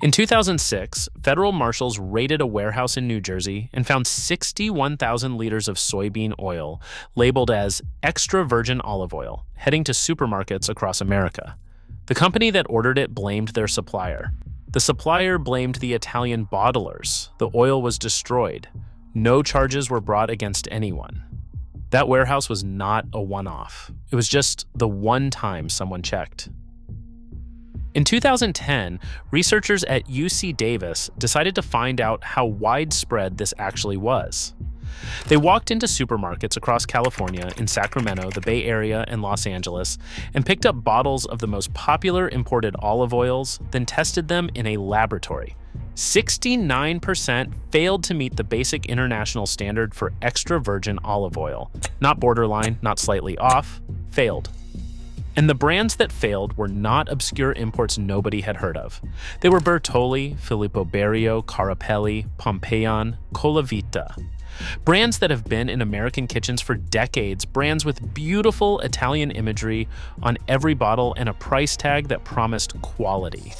In 2006, federal marshals raided a warehouse in New Jersey and found 61,000 liters of soybean oil labeled as extra virgin olive oil heading to supermarkets across America. The company that ordered it blamed their supplier. The supplier blamed the Italian bottlers. The oil was destroyed. No charges were brought against anyone. That warehouse was not a one-off. It was just the one time someone checked. In 2010, researchers at UC Davis decided to find out how widespread this actually was. They walked into supermarkets across California, in Sacramento, the Bay Area, and Los Angeles, and picked up bottles of the most popular imported olive oils, then tested them in a laboratory. 69% failed to meet the basic international standard for extra virgin olive oil. Not borderline, not slightly off, failed. And the brands that failed were not obscure imports nobody had heard of. They were Bertolli, Filippo Berio, Carapelli, Pompeian, Colavita. Brands that have been in American kitchens for decades, brands with beautiful Italian imagery on every bottle and a price tag that promised quality.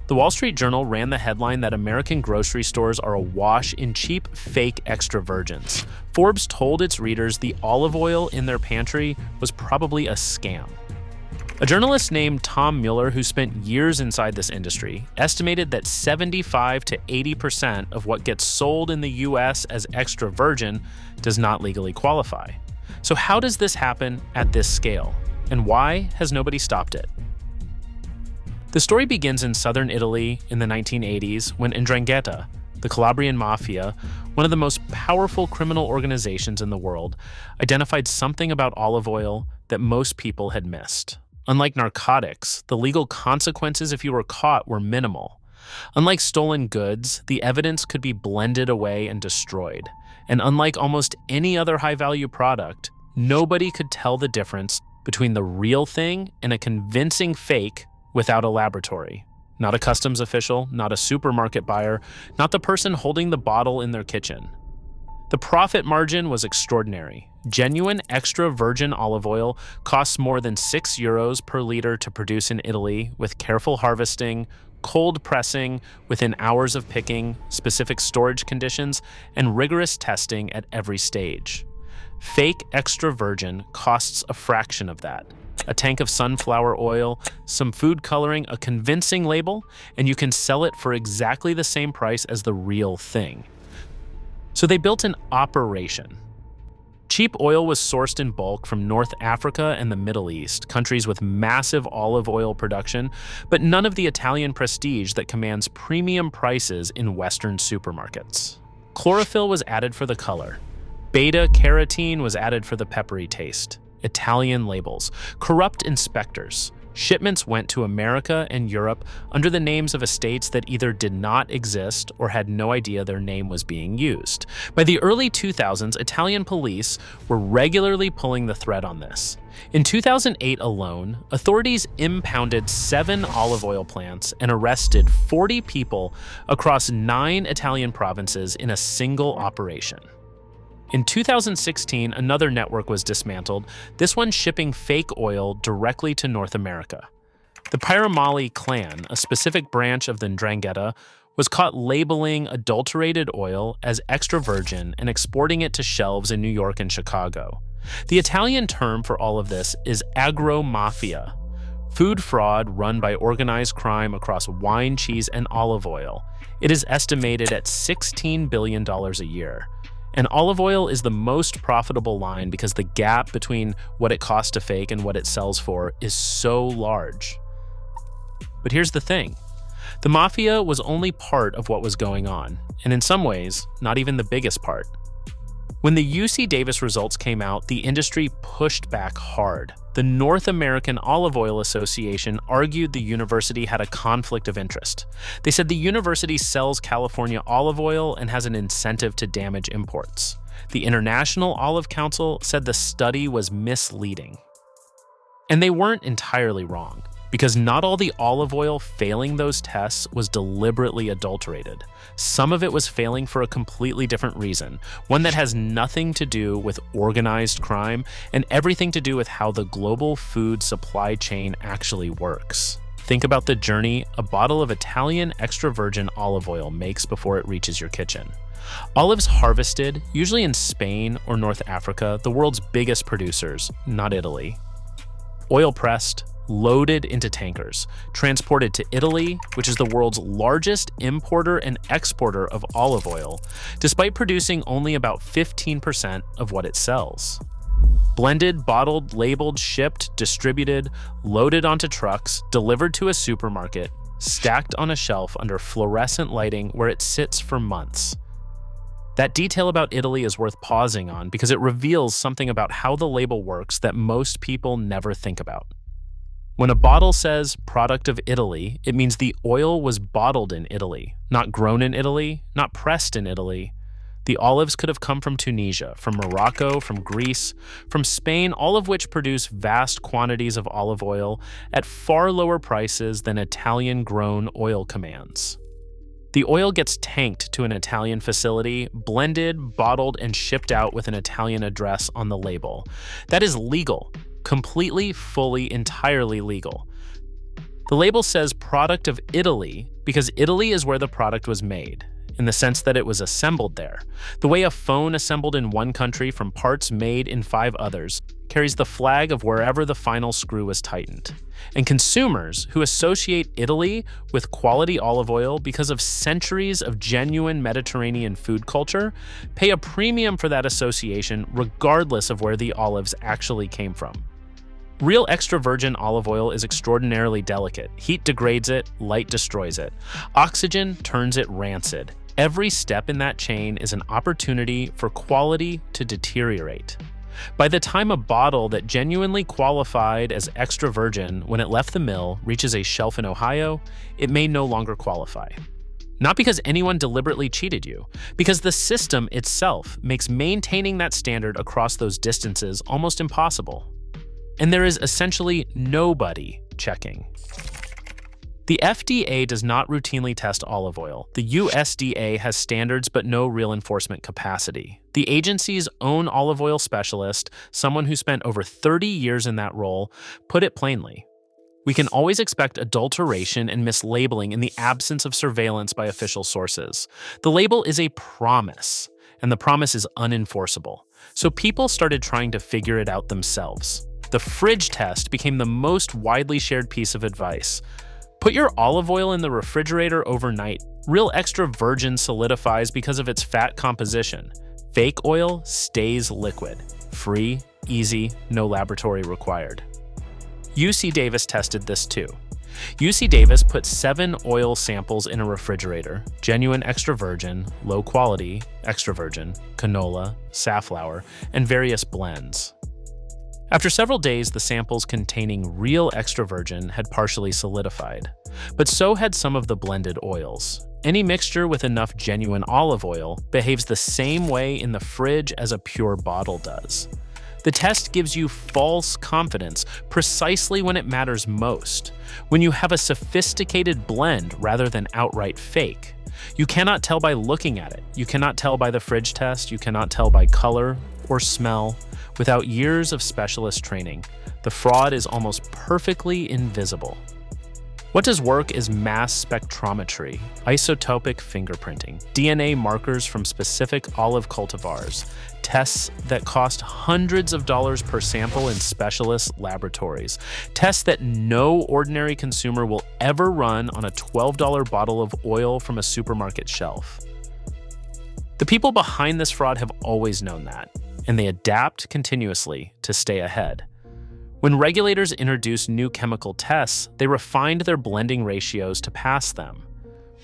The Wall Street Journal ran the headline that American grocery stores are awash in cheap, fake extra virgins. Forbes told its readers the olive oil in their pantry was probably a scam. A journalist named Tom Mueller, who spent years inside this industry, estimated that 75 to 80% of what gets sold in the US as extra virgin does not legally qualify. So how does this happen at this scale? And why has nobody stopped it? The story begins in southern Italy in the 1980s when 'Ndrangheta, the Calabrian mafia, one of the most powerful criminal organizations in the world, identified something about olive oil that most people had missed. Unlike narcotics, the legal consequences if you were caught were minimal. Unlike stolen goods, the evidence could be blended away and destroyed. And unlike almost any other high-value product, nobody could tell the difference between the real thing and a convincing fake without a laboratory. Not a customs official, not a supermarket buyer, not the person holding the bottle in their kitchen. The profit margin was extraordinary. Genuine extra virgin olive oil costs more than €6 per liter to produce in Italy with careful harvesting, cold pressing within hours of picking, specific storage conditions, and rigorous testing at every stage. Fake extra virgin costs a fraction of that. A tank of sunflower oil, some food coloring, a convincing label, and you can sell it for exactly the same price as the real thing. So they built an operation. Cheap oil was sourced in bulk from North Africa and the Middle East, countries with massive olive oil production, but none of the Italian prestige that commands premium prices in Western supermarkets. Chlorophyll was added for the color. Beta-carotene was added for the peppery taste. Italian labels. Corrupt inspectors. Shipments went to America and Europe under the names of estates that either did not exist or had no idea their name was being used. By the early 2000s, Italian police were regularly pulling the thread on this. In 2008 alone, authorities impounded 7 olive oil plants and arrested 40 people across 9 Italian provinces in a single operation. In 2016, another network was dismantled, this one shipping fake oil directly to North America. The Piramali clan, a specific branch of the 'Ndrangheta, was caught labeling adulterated oil as extra virgin and exporting it to shelves in New York and Chicago. The Italian term for all of this is agromafia, food fraud run by organized crime across wine, cheese, and olive oil. It is estimated at $16 billion a year. And olive oil is the most profitable line because the gap between what it costs to fake and what it sells for is so large. But here's the thing. The mafia was only part of what was going on, and in some ways, not even the biggest part. When the UC Davis results came out, the industry pushed back hard. The North American Olive Oil Association argued the university had a conflict of interest. They said the university sells California olive oil and has an incentive to damage imports. The International Olive Council said the study was misleading. And they weren't entirely wrong, because not all the olive oil failing those tests was deliberately adulterated. Some of it was failing for a completely different reason, one that has nothing to do with organized crime and everything to do with how the global food supply chain actually works. Think about the journey a bottle of Italian extra virgin olive oil makes before it reaches your kitchen. Olives harvested, usually in Spain or North Africa, the world's biggest producers, not Italy. Oil pressed, loaded into tankers, transported to Italy, which is the world's largest importer and exporter of olive oil, despite producing only about 15% of what it sells. Blended, bottled, labeled, shipped, distributed, loaded onto trucks, delivered to a supermarket, stacked on a shelf under fluorescent lighting where it sits for months. That detail about Italy is worth pausing on because it reveals something about how the label works that most people never think about. When a bottle says product of Italy, it means the oil was bottled in Italy, not grown in Italy, not pressed in Italy. The olives could have come from Tunisia, from Morocco, from Greece, from Spain, all of which produce vast quantities of olive oil at far lower prices than Italian-grown oil commands. The oil gets tanked to an Italian facility, blended, bottled, and shipped out with an Italian address on the label. That is legal. Completely, fully, entirely legal. The label says product of Italy because Italy is where the product was made, in the sense that it was assembled there. The way a phone assembled in one country from parts made in 5 others carries the flag of wherever the final screw was tightened. And consumers who associate Italy with quality olive oil because of centuries of genuine Mediterranean food culture pay a premium for that association regardless of where the olives actually came from. Real extra virgin olive oil is extraordinarily delicate. Heat degrades it, light destroys it. Oxygen turns it rancid. Every step in that chain is an opportunity for quality to deteriorate. By the time a bottle that genuinely qualified as extra virgin when it left the mill reaches a shelf in Ohio, it may no longer qualify. Not because anyone deliberately cheated you, because the system itself makes maintaining that standard across those distances almost impossible. And there is essentially nobody checking. The FDA does not routinely test olive oil. The USDA has standards but no real enforcement capacity. The agency's own olive oil specialist, someone who spent over 30 years in that role, put it plainly. We can always expect adulteration and mislabeling in the absence of surveillance by official sources. The label is a promise, and the promise is unenforceable. So people started trying to figure it out themselves. The fridge test became the most widely shared piece of advice. Put your olive oil in the refrigerator overnight. Real extra virgin solidifies because of its fat composition. Fake oil stays liquid. Free, easy, no laboratory required. UC Davis tested this too. UC Davis put 7 oil samples in a refrigerator: genuine extra virgin, low quality, extra virgin, canola, safflower, and various blends. After several days, the samples containing real extra virgin had partially solidified, but so had some of the blended oils. Any mixture with enough genuine olive oil behaves the same way in the fridge as a pure bottle does. The test gives you false confidence precisely when it matters most, when you have a sophisticated blend rather than outright fake. You cannot tell by looking at it. You cannot tell by the fridge test. You cannot tell by color or smell. Without years of specialist training, the fraud is almost perfectly invisible. What does work is mass spectrometry, isotopic fingerprinting, DNA markers from specific olive cultivars, tests that cost hundreds of dollars per sample in specialist laboratories, tests that no ordinary consumer will ever run on a $12 bottle of oil from a supermarket shelf. The people behind this fraud have always known that, and they adapt continuously to stay ahead. When regulators introduced new chemical tests, they refined their blending ratios to pass them.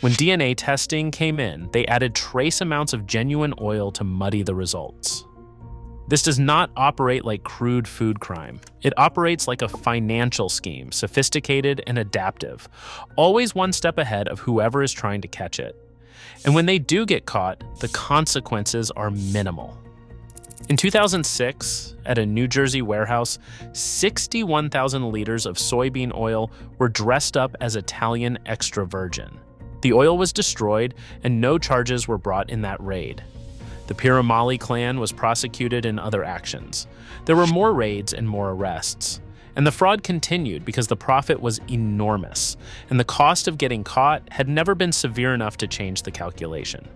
When DNA testing came in, they added trace amounts of genuine oil to muddy the results. This does not operate like crude food crime. It operates like a financial scheme, sophisticated and adaptive, always one step ahead of whoever is trying to catch it. And when they do get caught, the consequences are minimal. In 2006, at a New Jersey warehouse, 61,000 liters of soybean oil were dressed up as Italian extra virgin. The oil was destroyed, and no charges were brought in that raid. The Piramali clan was prosecuted in other actions. There were more raids and more arrests. And the fraud continued because the profit was enormous, and the cost of getting caught had never been severe enough to change the calculation.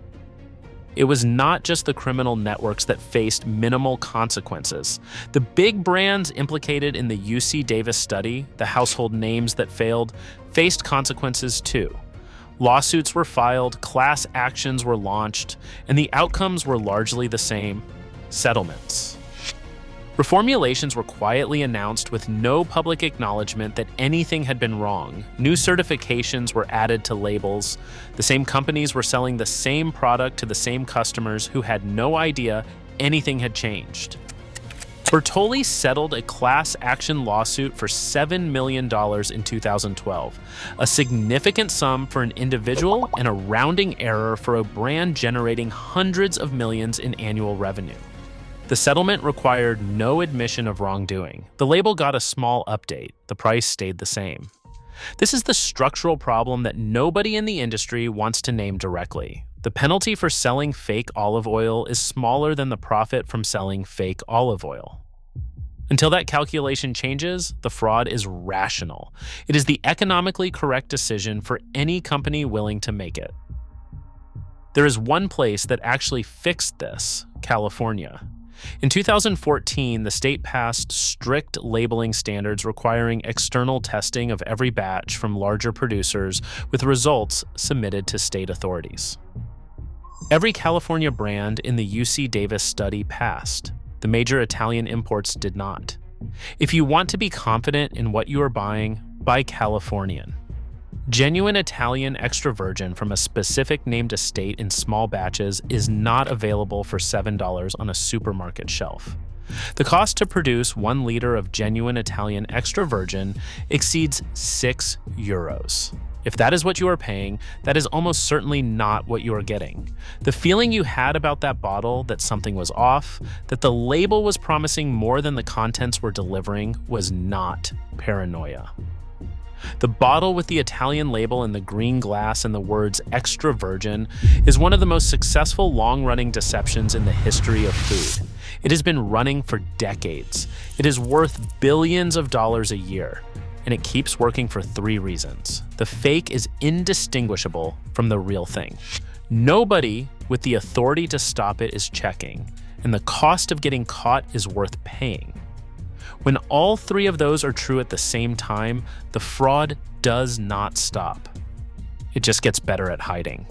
It was not just the criminal networks that faced minimal consequences. The big brands implicated in the UC Davis study, the household names that failed, faced consequences too. Lawsuits were filed, class actions were launched, and the outcomes were largely the same: settlements. Reformulations were quietly announced with no public acknowledgement that anything had been wrong. New certifications were added to labels. The same companies were selling the same product to the same customers who had no idea anything had changed. Bertolli settled a class action lawsuit for $7 million in 2012, a significant sum for an individual and a rounding error for a brand generating hundreds of millions in annual revenue. The settlement required no admission of wrongdoing. The label got a small update. The price stayed the same. This is the structural problem that nobody in the industry wants to name directly. The penalty for selling fake olive oil is smaller than the profit from selling fake olive oil. Until that calculation changes, the fraud is rational. It is the economically correct decision for any company willing to make it. There is one place that actually fixed this: California. In 2014, the state passed strict labeling standards requiring external testing of every batch from larger producers, with results submitted to state authorities. Every California brand in the UC Davis study passed. The major Italian imports did not. If you want to be confident in what you are buying, buy Californian. Genuine Italian extra virgin from a specific named estate in small batches is not available for $7 on a supermarket shelf. The cost to produce 1 liter of genuine Italian extra virgin exceeds €6. If that is what you are paying, that is almost certainly not what you are getting. The feeling you had about that bottle, that something was off, that the label was promising more than the contents were delivering, was not paranoia. The bottle with the Italian label and the green glass and the words extra virgin is one of the most successful long-running deceptions in the history of food. It has been running for decades. It is worth billions of dollars a year, and it keeps working for 3 reasons. The fake is indistinguishable from the real thing. Nobody with the authority to stop it is checking, and the cost of getting caught is worth paying. When all 3 of those are true at the same time, the fraud does not stop. It just gets better at hiding.